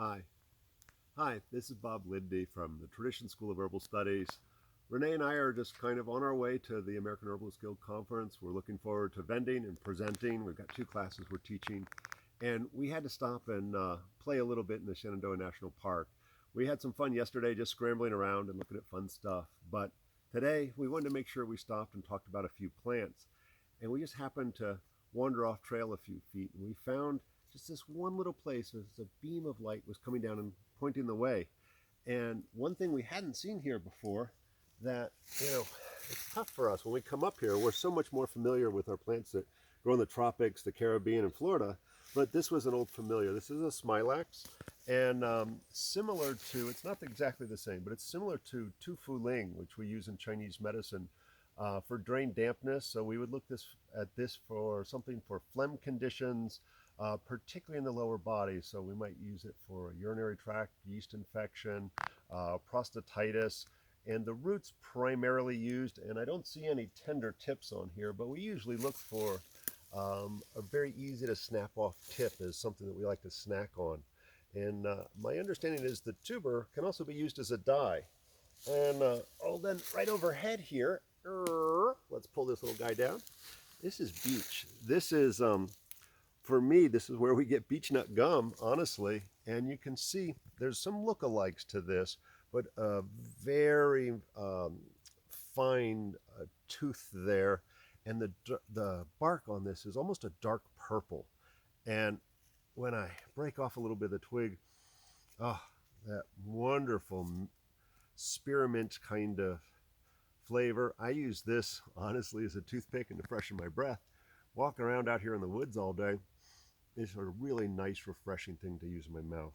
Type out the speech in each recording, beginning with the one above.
Hi. Hi, this is Bob Linde from the School of Herbal Studies. Renee and I are just kind of on our way to the American Herbalist Guild Conference. We're looking forward to vending and presenting. We've got 2 classes we're teaching. And we had to stop and play a little bit in the Shenandoah National Park. We had some fun yesterday just scrambling around and looking at fun stuff. But today we wanted to make sure we stopped and talked about a few plants. And we just happened to wander off trail a few feet, and we found just this one little place as a beam of light was coming down and pointing the way. And one thing we hadn't seen here before that, it's tough for us when we come up here. We're so much more familiar with our plants that grow in the tropics, the Caribbean, and Florida. But this was an old familiar. This is a Smilax, and similar to, it's not exactly the same, but it's similar to Fu Ling, which we use in Chinese medicine for drain dampness. So we would look at this for something for phlegm conditions, particularly in the lower body. So we might use it for urinary tract, yeast infection, prostatitis, and the roots primarily used, and I don't see any tender tips on here, but we usually look for a very easy to snap off tip is something that we like to snack on. And my understanding is the tuber can also be used as a dye. And then right overhead here, let's pull this little guy down. This is beech. This is, for me, this is where we get beech nut gum, honestly. And you can see there's some lookalikes to this, but a very fine tooth there. And the bark on this is almost a dark purple. And when I break off a little bit of the twig, that wonderful spearmint kind of flavor. I use this honestly as a toothpick and to freshen my breath. Walking around out here in the woods all day is a really nice, refreshing thing to use in my mouth.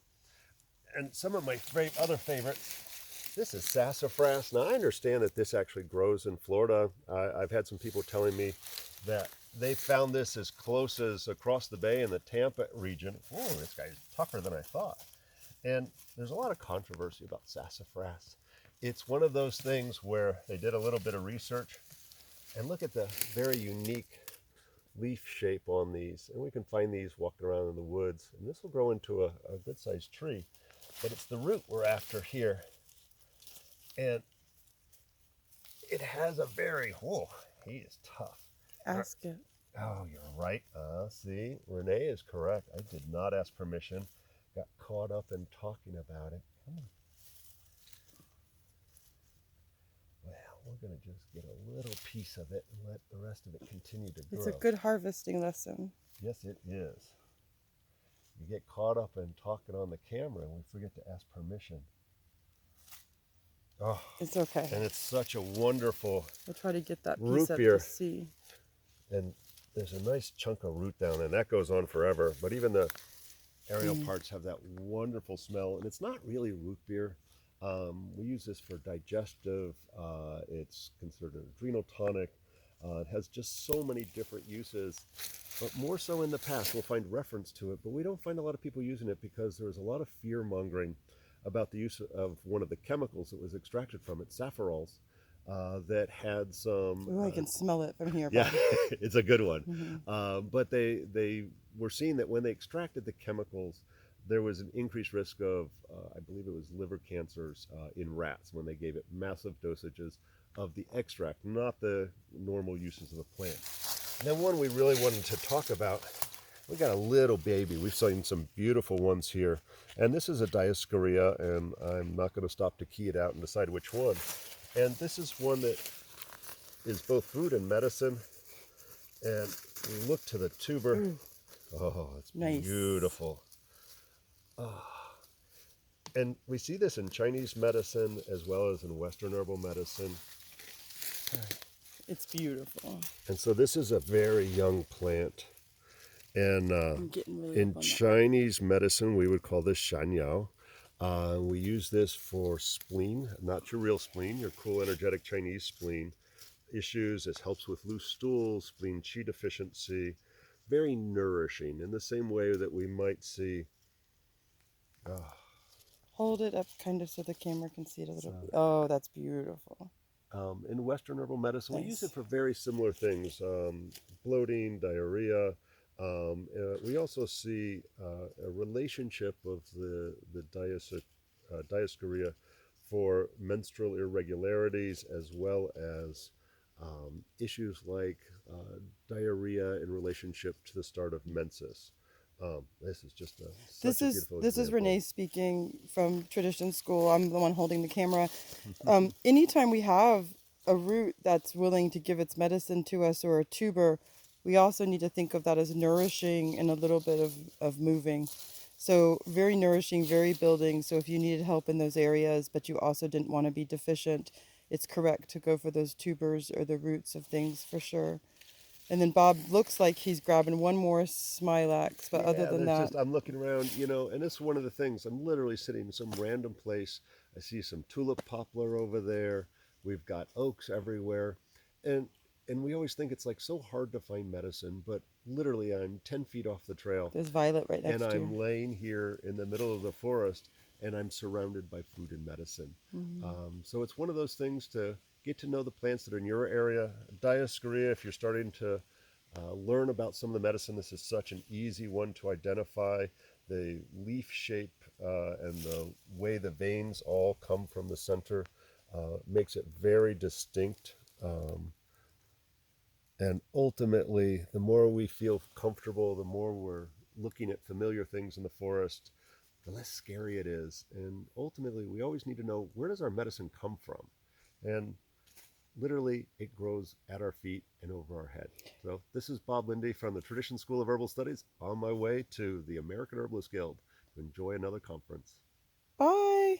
And some of my other favorites, this is sassafras. Now, I understand that this actually grows in Florida. I've had some people telling me that they found this as close as across the bay in the Tampa region. Oh, this guy's tougher than I thought. And there's a lot of controversy about sassafras. It's one of those things where they did a little bit of research, and look at the very unique leaf shape on these. And we can find these walking around in the woods. And this will grow into a good-sized tree. But it's the root we're after here. And it has a very, he is tough. Ask it. Oh, you're right. See, Renee is correct. I did not ask permission. Got caught up in talking about it. Come on. Well, we're going to just get a little piece of it and let the rest of it continue to grow. It's a good harvesting lesson. Yes, it is. You get caught up in talking on the camera and we forget to ask permission. Oh, it's okay. And it's such a wonderful We'll try to get that root piece up beer. to see. And there's a nice chunk of root down there, and that goes on forever. But even the aerial parts have that wonderful smell, and it's not really root beer. We use this for digestive. It's considered an adrenal tonic. It has just so many different uses, but more so in the past. We'll find reference to it, but we don't find a lot of people using it because there was a lot of fear mongering about the use of one of the chemicals that was extracted from it, saffrols, that had some... I can smell it from here. Yeah, it's a good one. But they were seeing that when they extracted the chemicals, there was an increased risk of, I believe it was liver cancers in rats when they gave it massive dosages of the extract, not the normal uses of the plant. And then one we really wanted to talk about, we got a little baby. We've seen some beautiful ones here. And this is a Dioscorea, and I'm not going to stop to key it out and decide which one. And this is one that is both food and medicine. And we look to the tuber. Oh, it's nice. Beautiful. Oh. And we see this in Chinese medicine as well as in Western herbal medicine. It's beautiful. And so this is a very young plant. And really in Chinese medicine, we would call this Shan Yao. We use this for spleen, not your real spleen, your cool, energetic Chinese spleen issues. It helps with loose stools, spleen qi deficiency. Very nourishing in the same way that we might see. Hold it up kind of so the camera can see it a little bit. Oh, that's beautiful. In Western herbal medicine, we use it for very similar things. Bloating, diarrhea, We also see a relationship of the Dioscorea for menstrual irregularities, as well as issues like diarrhea in relationship to the start of menses. This is just such a beautiful This is example. Renee speaking from Tradition School. I'm the one holding the camera. Anytime we have a root that's willing to give its medicine to us, or a tuber, we also need to think of that as nourishing and a little bit of moving. So very nourishing, very building. So if you needed help in those areas, but you also didn't want to be deficient, it's correct to go for those tubers or the roots of things for sure. And then Bob looks like he's grabbing one more Smilax, but other Yeah, than there's that, just, I'm looking around, you know, and this is one of the things. I'm literally sitting in some random place. I see some tulip poplar over there. We've got oaks everywhere. And we always think it's like so hard to find medicine, but literally I'm 10 feet off the trail there's Violet right and next to I'm you. laying here in the middle of the forest and I'm surrounded by food and medicine. Mhm. So it's one of those things to get to know the plants that are in your area. Dioscorea, if you're starting to learn about some of the medicine, this is such an easy one to identify. The leaf shape and the way the veins all come from the center makes it very distinct. And ultimately, the more we feel comfortable, the more we're looking at familiar things in the forest, the less scary it is. And ultimately, we always need to know, where does our medicine come from? And literally, it grows at our feet and over our head. So this is Bob Linde from the Tradition School of Herbal Studies, on my way to the American Herbalist Guild to enjoy another conference. Bye.